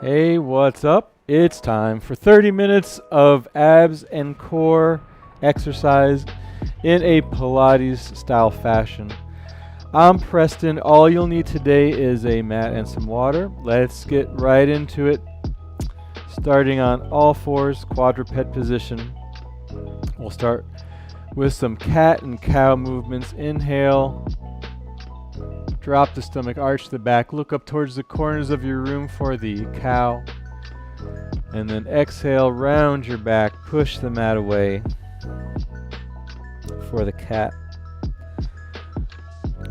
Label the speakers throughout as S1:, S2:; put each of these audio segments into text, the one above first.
S1: Hey, what's up? It's time for 30 minutes of abs and core exercise in a Pilates style fashion. I'm Preston. All you'll need today is a mat and some water. Let's get right into it. Starting on all fours, quadruped position. We'll start with some cat and cow movements. Inhale. Drop the stomach, arch the back, look up towards the corners of your room for the cow. And then exhale, round your back, push the mat away for the cat.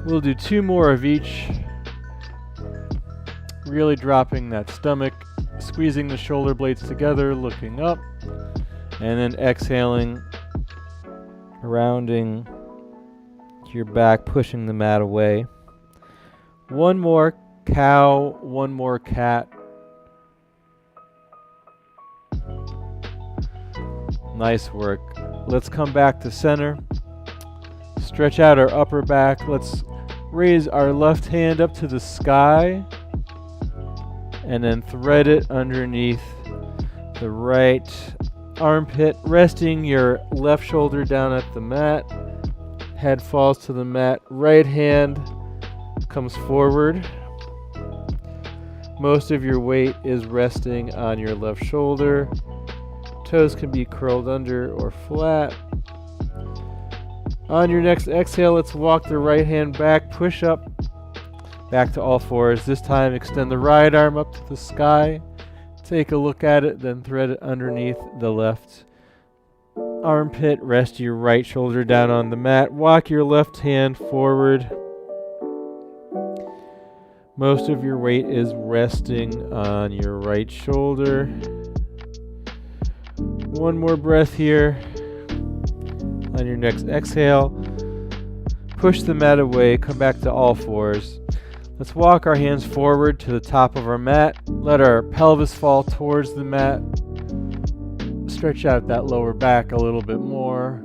S1: We'll do 2 more of each. Really dropping that stomach, squeezing the shoulder blades together, looking up. And then exhaling, rounding your back, pushing the mat away. 1 more cow, 1 more cat. Nice work. Let's come back to center. Stretch out our upper back. Let's raise our left hand up to the sky and then thread it underneath the right armpit, resting your left shoulder down at the mat. Head falls to the mat. Right hand comes forward. Most of your weight is resting on your left shoulder. Toes can be curled under or flat. On your next exhale, let's walk the right hand back, push up, back to all fours. This time extend the right arm up to the sky. Take a look at it, then thread it underneath the left armpit. Rest your right shoulder down on the mat. Walk your left hand forward. Most of your weight is resting on your right shoulder. 1 more breath here. On your next exhale, push the mat away, come back to all fours. Let's walk our hands forward to the top of our mat. Let our pelvis fall towards the mat. Stretch out that lower back a little bit more.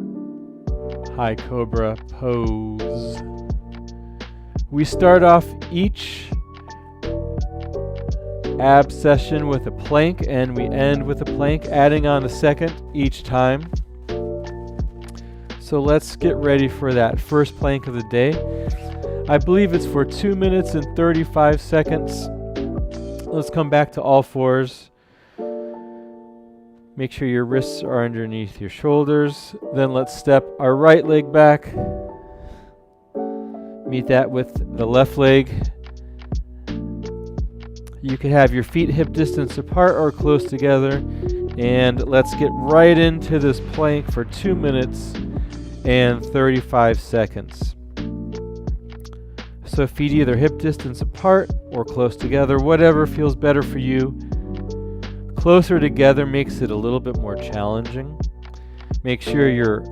S1: High cobra pose. We start off each ab session with a plank, and we end with a plank, adding on a second each time. So let's get ready for that first plank of the day. I believe it's for 2 minutes and 35 seconds. Let's come back to all fours. Make sure your wrists are underneath your shoulders. Then let's step our right leg back. Meet that with the left leg. You can have your feet hip distance apart or close together. And let's get right into this plank for 2 minutes and 35 seconds. So feet either hip distance apart or close together, whatever feels better for you. Closer together makes it a little bit more challenging. Make sure your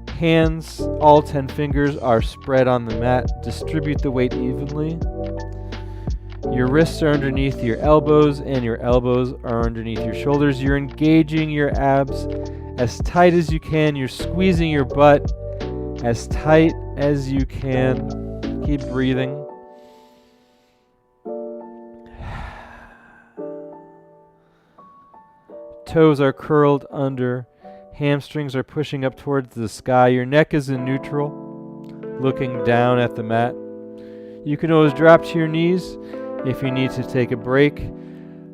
S1: hands, all 10 fingers, are spread on the mat. Distribute the weight evenly. Your wrists are underneath your elbows and your elbows are underneath your shoulders. You're engaging your abs as tight as you can. You're squeezing your butt as tight as you can. Keep breathing. Toes are curled under. Hamstrings are pushing up towards the sky. Your neck is in neutral, looking down at the mat. You can always drop to your knees if you need to take a break,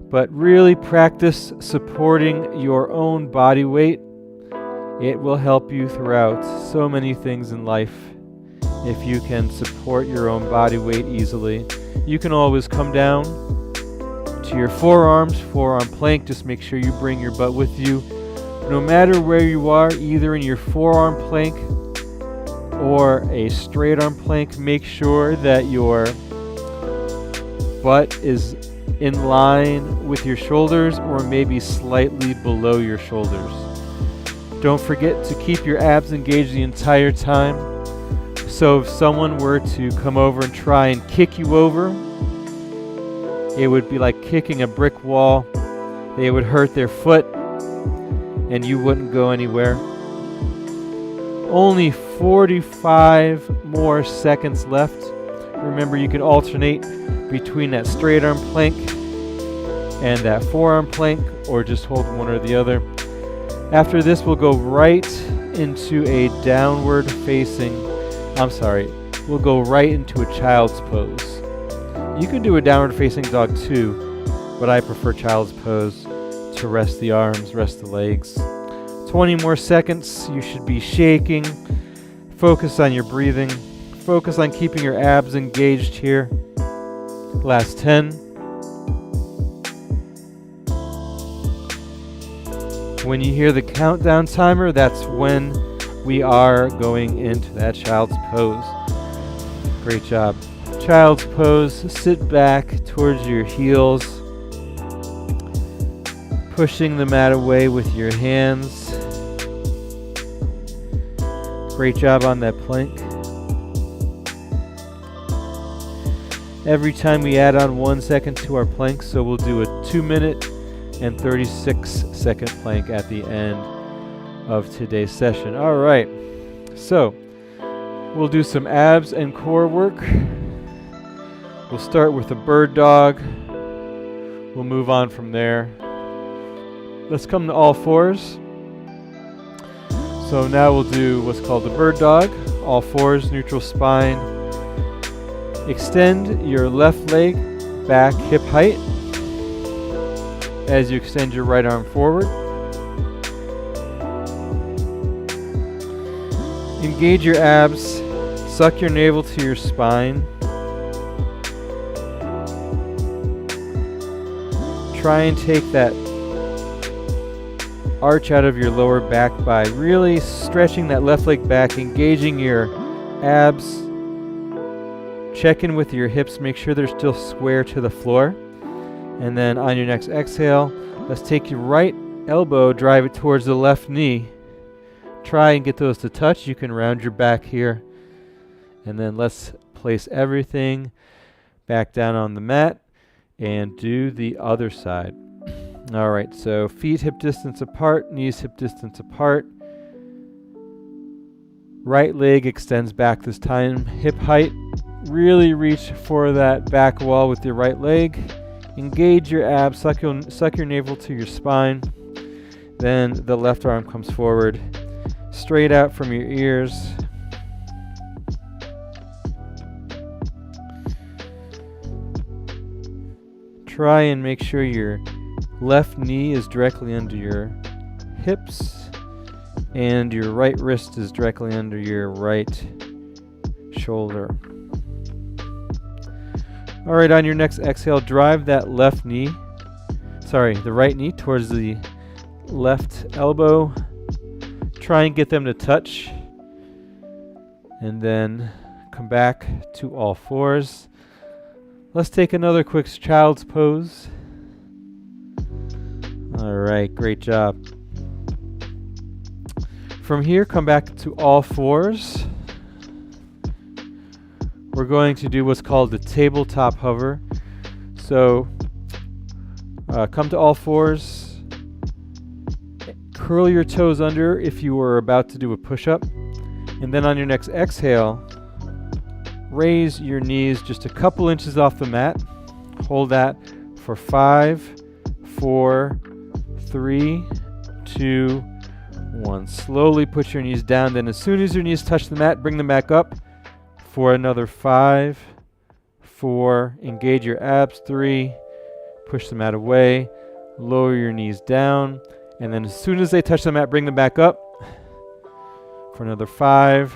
S1: but really practice supporting your own body weight. It will help you throughout so many things in life if you can support your own body weight easily. You can always come down to your forearms, forearm plank. Just make sure you bring your butt with you. No matter where you are, either in your forearm plank or a straight arm plank, make sure that your butt is in line with your shoulders or maybe slightly below your shoulders. Don't forget to keep your abs engaged the entire time. So if someone were to come over and try and kick you over, it would be like kicking a brick wall. They would hurt their foot and you wouldn't go anywhere. Only 45 more seconds left. Remember, you can alternate between that straight arm plank and that forearm plank, or just hold one or the other. After this, we'll go right into a downward facing, we'll go right into a child's pose. You can do a downward facing dog too, but I prefer child's pose to rest the arms, rest the legs. 20 more seconds. You should be shaking. Focus on your breathing. Focus on keeping your abs engaged here. Last 10. When you hear the countdown timer, that's when we are going into that child's pose. Great job. Child's pose, sit back towards your heels, pushing the mat away with your hands. Great job on that plank. Every time we add on 1 second to our plank, so we'll do a 2-minute and 36-second plank at the end of today's session. All right, so we'll do some abs and core work. We'll start with a bird dog. We'll move on from there. Let's come to all fours. So now we'll do what's called the bird dog. All fours, neutral spine. Extend your left leg back hip height as you extend your right arm forward. Engage your abs, suck your navel to your spine. Try and take that arch out of your lower back by really stretching that left leg back, engaging your abs. Check in with your hips, make sure they're still square to the floor. And then on your next exhale, let's take your right elbow, drive it towards the left knee. Try and get those to touch. You can round your back here. And then let's place everything back down on the mat and do the other side. All right, so feet hip distance apart, knees hip distance apart. Right leg extends back this time, hip height. Really reach for that back wall with your right leg. Engage your abs, suck your navel to your spine. Then the left arm comes forward, straight out from your ears. Try and make sure your left knee is directly under your hips and your right wrist is directly under your right shoulder. All right, on your next exhale, drive that the right knee towards the left elbow. Try and get them to touch. And then come back to all fours. Let's take another quick child's pose. All right, great job. From here, come back to all fours. We're going to do what's called the tabletop hover. So come to all fours. Curl your toes under if you were about to do a push-up. And then on your next exhale, raise your knees just a couple inches off the mat. Hold that for 5, 4, 3, 2, 1. Slowly put your knees down. Then as soon as your knees touch the mat, bring them back up for another 5, 4. Engage your abs. 3. Push the mat away. Lower your knees down. And then as soon as they touch the mat, bring them back up for another 5,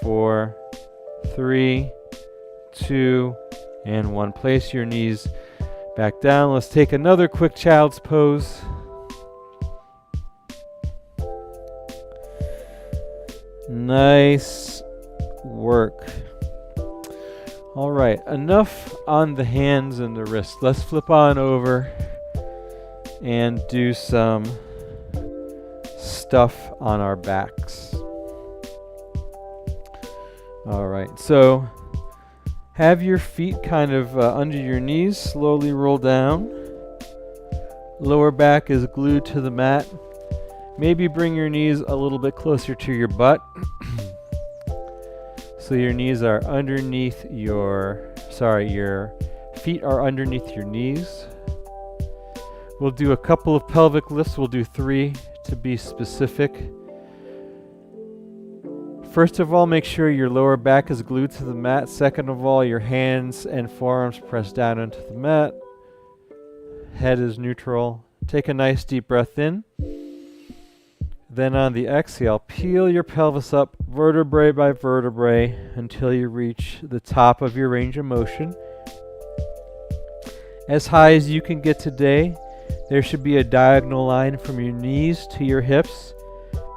S1: 4, 3, 2, and 1. Place your knees back down. Let's take another quick child's pose. Nice work. All right, enough on the hands and the wrists. Let's flip on over and do some stuff on our backs. All right, so have your feet kind of under your knees, slowly roll down. Lower back is glued to the mat. Maybe bring your knees a little bit closer to your butt. So your knees are underneath your feet are underneath your knees. We'll do a couple of pelvic lifts. We'll do 3 to be specific. First of all, make sure your lower back is glued to the mat. Second of all, your hands and forearms press down into the mat. Head is neutral. Take a nice deep breath in. Then on the exhale, peel your pelvis up vertebrae by vertebrae until you reach the top of your range of motion. As high as you can get today, there should be a diagonal line from your knees to your hips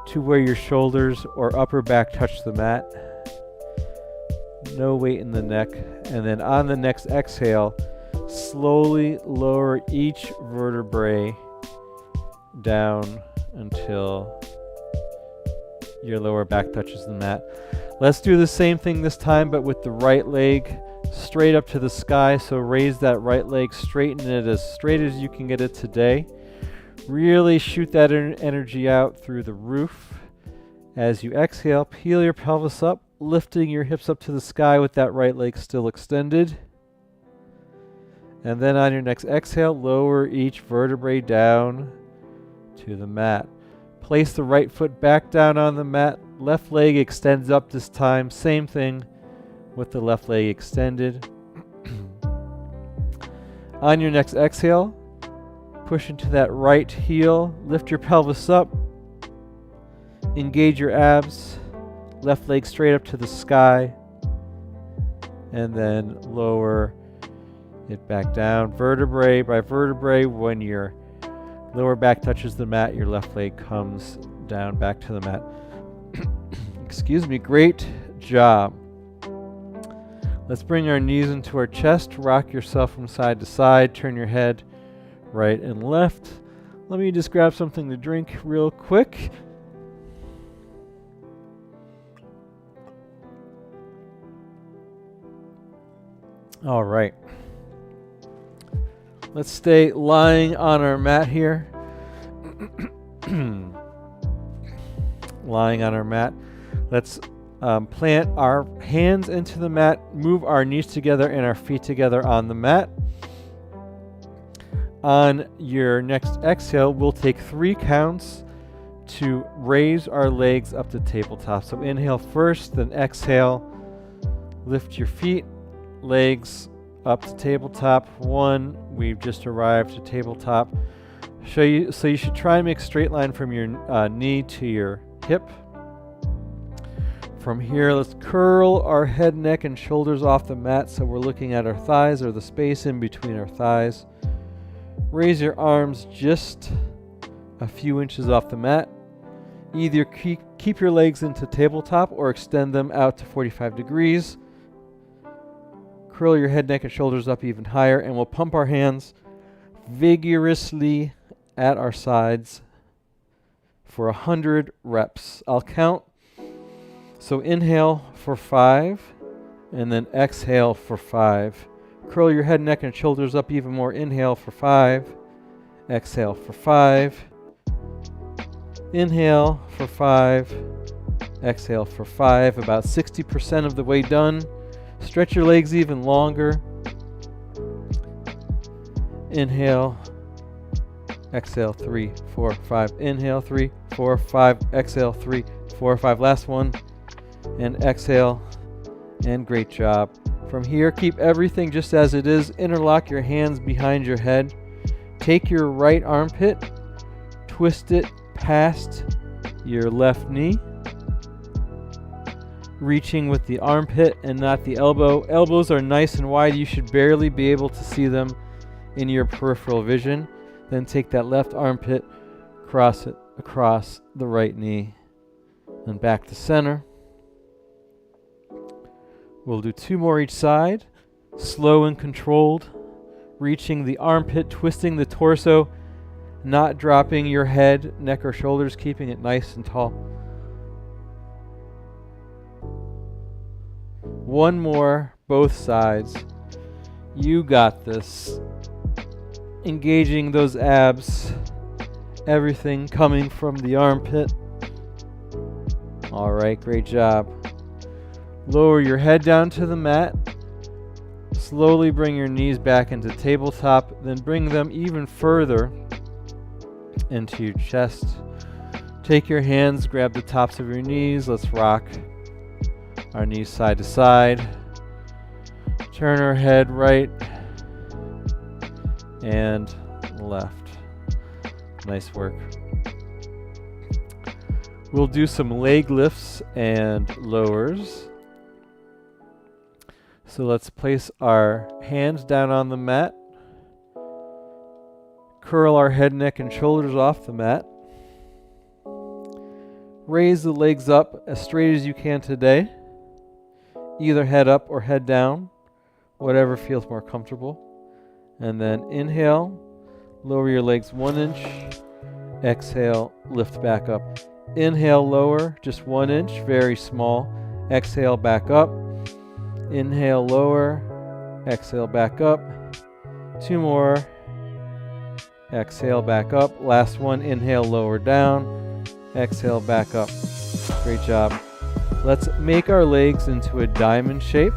S1: to where your shoulders or upper back touch the mat. No weight in the neck. And then on the next exhale, slowly lower each vertebrae down until your lower back touches the mat. Let's do the same thing this time, but with the right leg straight up to the sky. So raise that right leg, straighten it as straight as you can get it today. Really shoot that energy out through the roof. As you exhale, peel your pelvis up, lifting your hips up to the sky with that right leg still extended. And then on your next exhale, lower each vertebrae down to the mat. Place the right foot back down on the mat. Left leg extends up this time. Same thing with the left leg extended. On your next exhale, push into that right heel. Lift your pelvis up. Engage your abs. Left leg straight up to the sky. And then lower it back down. Vertebrae by vertebrae. When your lower back touches the mat, your left leg comes down back to the mat. Excuse me. Great job. Let's bring our knees into our chest. Rock yourself from side to side. Turn your head right and left. Let me just grab something to drink real quick. All right. Let's stay lying on our mat here. Lying on our mat. Let's plant our hands into the mat, move our knees together and our feet together on the mat. On your next exhale, we'll take 3 counts to raise our legs up to tabletop. So inhale first, then exhale. Lift your feet, legs up to tabletop. 1, we've just arrived to tabletop. So you should try and make a straight line from your knee to your hip. From here, let's curl our head, neck, and shoulders off the mat so we're looking at our thighs or the space in between our thighs. Raise your arms just a few inches off the mat. Either keep your legs into tabletop or extend them out to 45 degrees. Curl your head, neck, and shoulders up even higher, and we'll pump our hands vigorously at our sides for 100 reps. I'll count. So inhale for 5, and then exhale for 5. Curl your head, neck, and shoulders up even more. Inhale for 5. Exhale for 5. Inhale for 5. Exhale for 5. About 60% of the way done. Stretch your legs even longer. Inhale. Exhale 3, 4, 5. Inhale 3, 4, 5. Exhale 3, 4, 5. Last one. And exhale. And great job. From here, keep everything just as it is. Interlock your hands behind your head. Take your right armpit, twist it past your left knee, reaching with the armpit and not the elbow. Elbows are nice and wide. You should barely be able to see them in your peripheral vision. Then take that left armpit, cross it across the right knee, and back to center. We'll do 2 more each side, slow and controlled, reaching the armpit, twisting the torso, not dropping your head, neck, or shoulders, keeping it nice and tall. 1 more, both sides. You got this. Engaging those abs, everything coming from the armpit. All right, great job. Lower your head down to the mat. Slowly bring your knees back into tabletop, then bring them even further into your chest. Take your hands, grab the tops of your knees. Let's rock our knees side to side. Turn our head right and left. Nice work. We'll do some leg lifts and lowers. So let's place our hands down on the mat. Curl our head, neck, and shoulders off the mat. Raise the legs up as straight as you can today. Either head up or head down, whatever feels more comfortable. And then inhale, lower your legs 1 inch. Exhale, lift back up. Inhale, lower, just 1 inch, very small. Exhale, back up. Inhale, lower. Exhale, back up. 2 more. Exhale, back up. Last one, inhale, lower down. Exhale, back up. Great job. Let's make our legs into a diamond shape.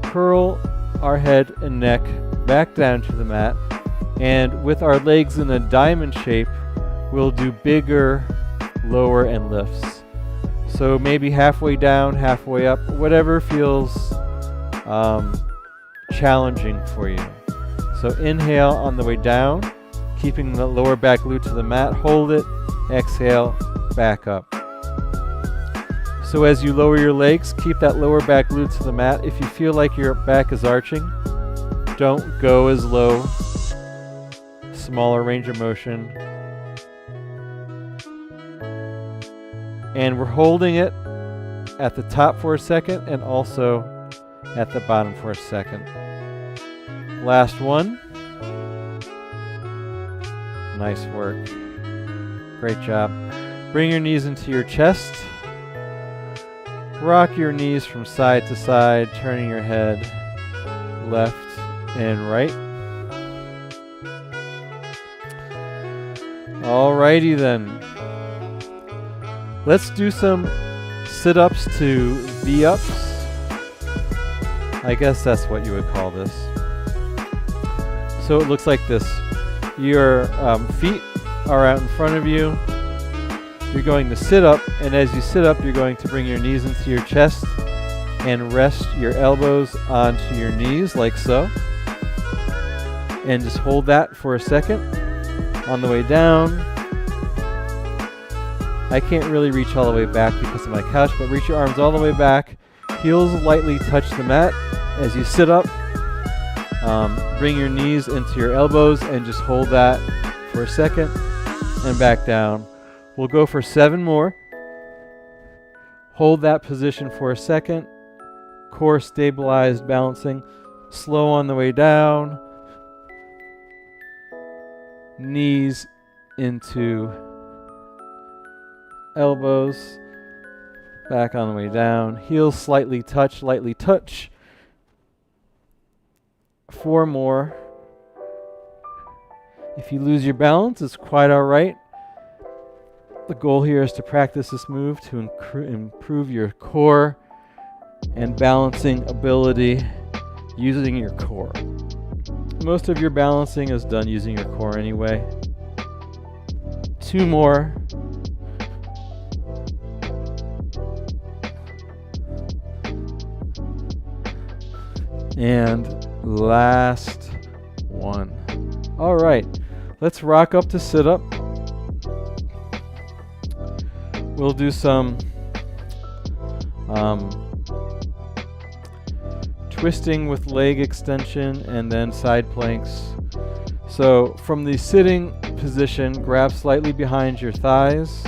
S1: Curl our head and neck back down to the mat. And with our legs in a diamond shape, we'll do bigger lower and lifts. So maybe halfway down, halfway up, whatever feels challenging for you. So inhale on the way down, keeping the lower back glued to the mat. Hold it. Exhale, back up. So as you lower your legs, keep that lower back glued to the mat. If you feel like your back is arching, don't go as low. Smaller range of motion. And we're holding it at the top for a second and also at the bottom for a second. Last one. Nice work. Great job. Bring your knees into your chest. Rock your knees from side to side, turning your head left and right. Alrighty then. Let's do some sit-ups to V-ups. I guess that's what you would call this. So it looks like this. Your feet are out in front of you. You're going to sit up, and as you sit up, you're going to bring your knees into your chest and rest your elbows onto your knees like so. And just hold that for a second. On the way down, I can't really reach all the way back because of my couch, but reach your arms all the way back. Heels lightly touch the mat as you sit up. Bring your knees into your elbows and just hold that for a second and back down. We'll go for 7 more. Hold that position for a second. Core stabilized, balancing. Slow on the way down. Knees into elbows. Back on the way down. Heels slightly touch, lightly touch. 4 more. If you lose your balance, it's quite all right. The goal here is to practice this move to improve your core and balancing ability using your core. Most of your balancing is done using your core anyway. 2 more. And last one. All right, let's rock up to sit up. We'll do some twisting with leg extension and then side planks. So from the sitting position, grab slightly behind your thighs.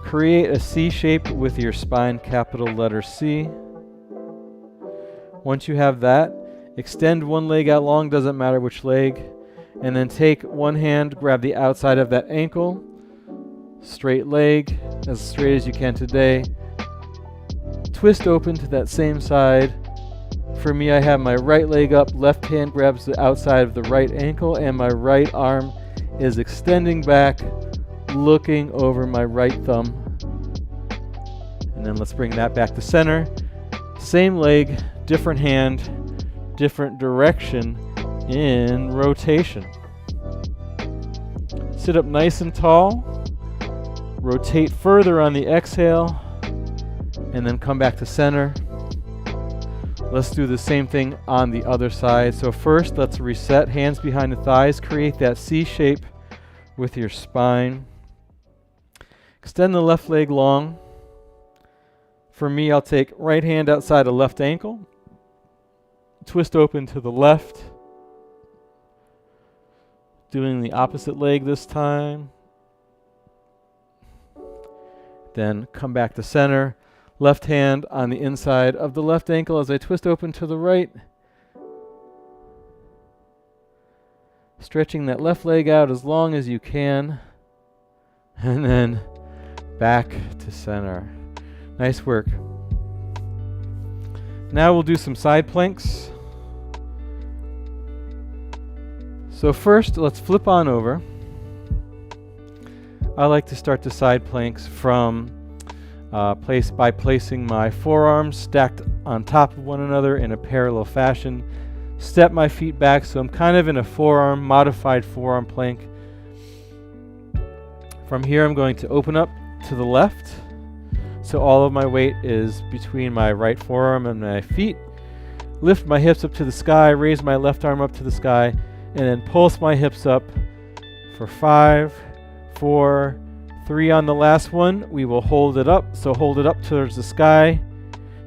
S1: Create a C shape with your spine, capital letter C. Once you have that, extend one leg out long, doesn't matter which leg, and then take one hand, grab the outside of that ankle, straight leg, as straight as you can today. Twist open to that same side. For me, I have my right leg up, left hand grabs the outside of the right ankle, and my right arm is extending back, looking over my right thumb. And then let's bring that back to center. Same leg, different hand, different direction in rotation. Sit up nice and tall. Rotate further on the exhale, and then come back to center. Let's do the same thing on the other side. So first, let's reset. Hands behind the thighs. Create that C shape with your spine. Extend the left leg long. For me, I'll take right hand outside of left ankle. Twist open to the left. Doing the opposite leg this time. Then come back to center. Left hand on the inside of the left ankle as I twist open to the right. Stretching that left leg out as long as you can. And then back to center. Nice work. Now we'll do some side planks. So first, let's flip on over. I like to start the side planks from by placing my forearms stacked on top of one another in a parallel fashion. Step my feet back so I'm kind of in a modified forearm plank. From here I'm going to open up to the left. So all of my weight is between my right forearm and my feet. Lift my hips up to the sky, raise my left arm up to the sky, and then pulse my hips up for 5, 4, 3 on the last one. We will hold it up. So hold it up towards the sky.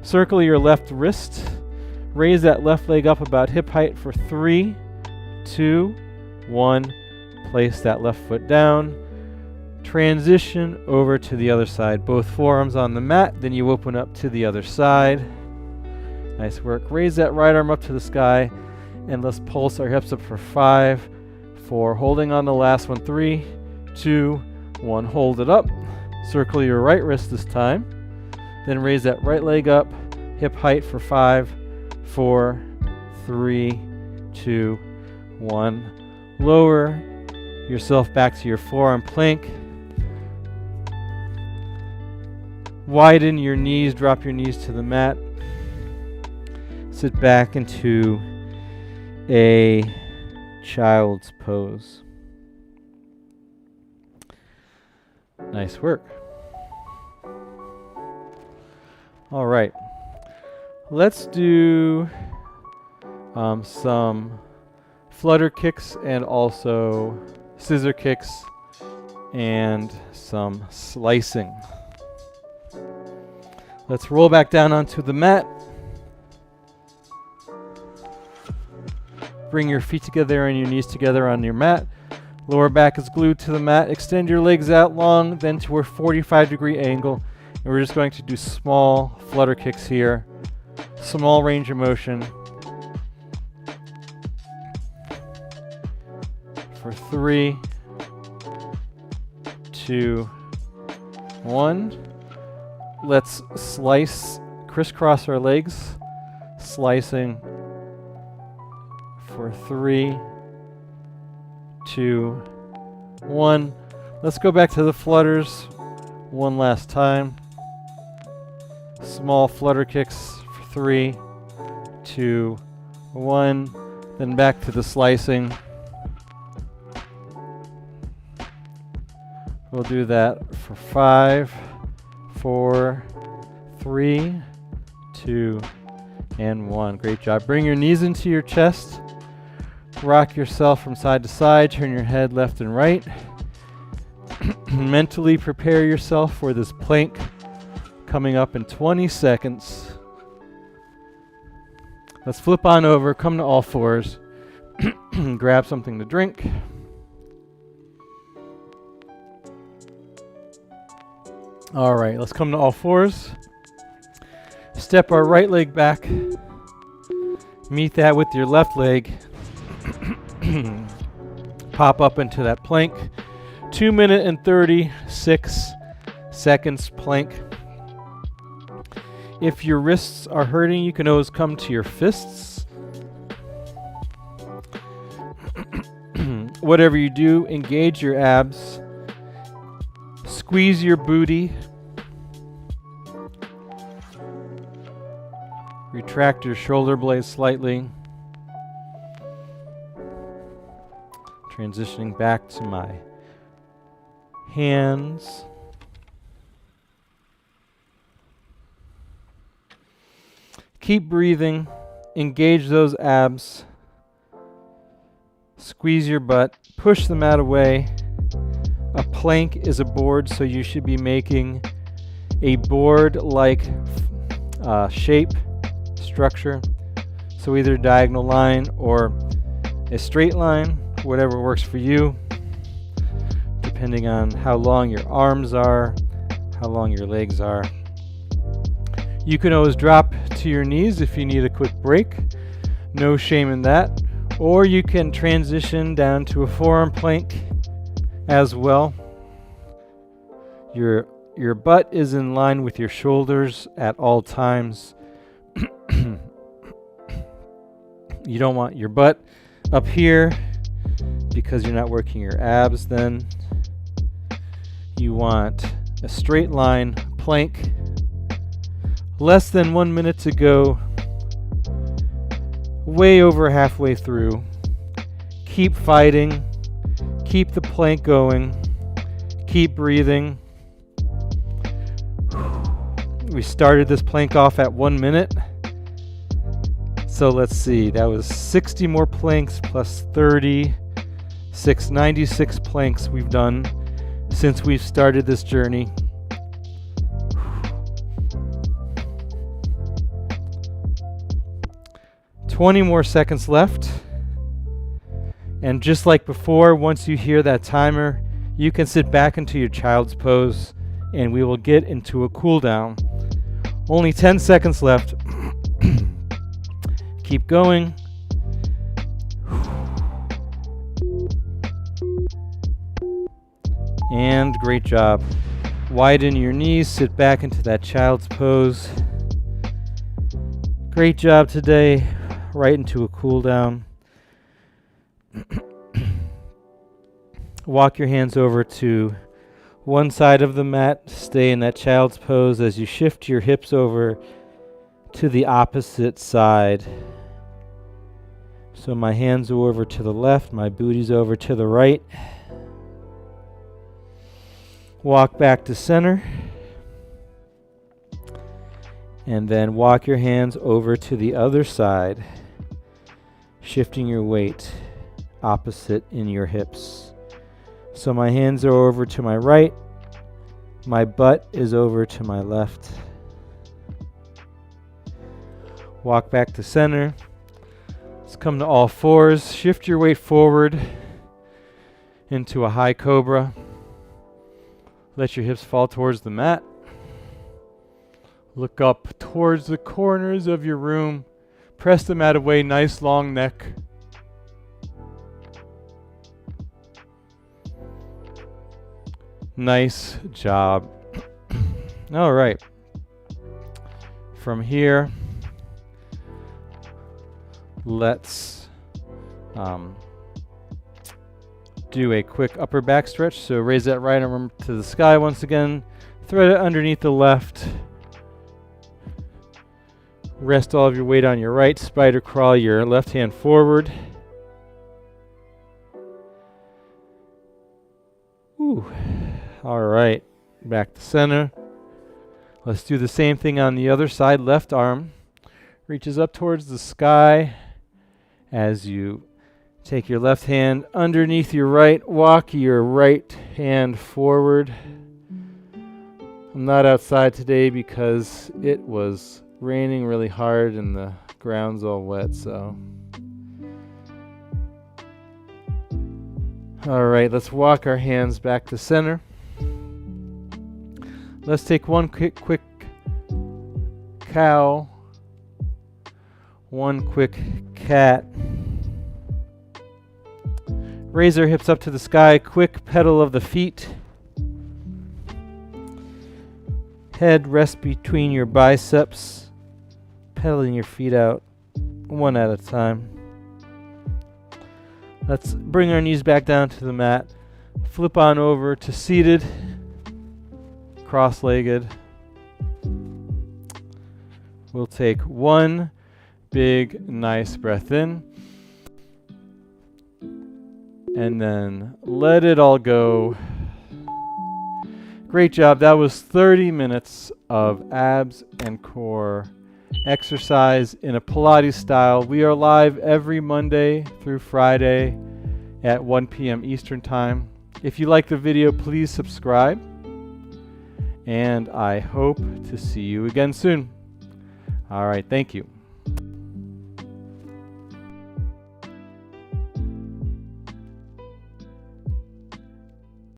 S1: Circle your left wrist. Raise that left leg up about hip height for 3, 2, 1. Place that left foot down. Transition over to the other side. Both forearms on the mat. Then you open up to the other side. Nice work. Raise that right arm up to the sky. And let's pulse our hips up for 5, 4. Holding on the last one. 3, 2, 1. Hold it up. Circle your right wrist this time. Then raise that right leg up. Hip height for 5, 4, 3, 2, 1. Lower yourself back to your forearm plank. Widen your knees. Drop your knees to the mat. Sit back into a child's pose. Nice work. All right. Let's do some flutter kicks and also scissor kicks and some slicing. Let's roll back down onto the mat. Bring your feet together and your knees together on your mat. Lower back is glued to the mat. Extend your legs out long, then to a 45-degree angle. And we're just going to do small flutter kicks here. Small range of motion. For 3, 2, 1. Let's crisscross our legs. Slicing for 3, 2, 1. Let's go back to the flutters one last time. Small flutter kicks for 3, 2, 1. Then back to the slicing. We'll do that for 5, 4, 3, 2, and 1. Great job. Bring your knees into your chest. Rock yourself from side to side. Turn your head left and right. Mentally prepare yourself for this plank coming up in 20 seconds. Let's flip on over. Come to all fours. Grab something to drink. All right, let's come to all fours. Step our right leg back. Meet that with your left leg. Pop up into that plank. 2 minute and 36 seconds plank. If your wrists are hurting, you can always come to your fists. Whatever you do, engage your abs. Squeeze your booty. Retract your shoulder blades slightly. Transitioning back to my hands. Keep breathing. Engage those abs. Squeeze your butt. Push the mat away. A plank is a board, so you should be making a board-like shape, structure. So either diagonal line or a straight line, whatever works for you, depending on how long your arms are, how long your legs are. You can always drop to your knees if you need a quick break. No shame in that. Or you can transition down to a forearm plank as well. Your butt is in line with your shoulders at all times. You don't want your butt up here because you're not working your abs then. You want a straight line plank. Less than 1 minute to go. Way over halfway through. Keep fighting. Keep the plank going. Keep breathing. We started this plank off at 1 minute. So let's see, that was 60 more planks plus 30, 96 planks we've done since we've started this journey. "20 more seconds left. And just like before, once you hear that timer, you can sit back into your child's pose and we will get into a cool down. Only 10 seconds left. Keep going. And great job. Widen your knees, sit back into that child's pose. Great job today. Right into a cool down. Walk your hands over to one side of the mat. Stay in that child's pose as you shift your hips over to the opposite side. So my hands are over to the left, my booty's over to the right. Walk back to center. And then walk your hands over to the other side, shifting your weight opposite in your hips. So my hands are over to my right, my butt is over to my left. Walk back to center. Let's come to all fours. Shift your weight forward into a high cobra. Let your hips fall towards the mat. Look up towards the corners of your room. Press the mat away, nice long neck. Nice job. All right. From here, let's do a quick upper back stretch. So raise that right arm to the sky once again. Thread it underneath the left. Rest all of your weight on your right. Spider crawl your left hand forward. Ooh. All right. Back to center. Let's do the same thing on the other side. Left arm reaches up towards the sky as you take your left hand underneath your right. Walk your right hand forward. I'm not outside today because it was raining really hard and the ground's all wet, so. All right, let's walk our hands back to center. Let's take one quick cow, one quick cat. Raise our hips up to the sky, quick pedal of the feet. Head rests between your biceps, pedaling your feet out one at a time. Let's bring our knees back down to the mat. Flip on over to seated, cross-legged. We'll take one big, nice breath in, and then let it all go. Great job. That was 30 minutes of abs and core exercise in a Pilates style. We are live every Monday through Friday at 1 p.m. Eastern Time. If you like the video, please subscribe. And I hope to see you again soon. All right, thank you.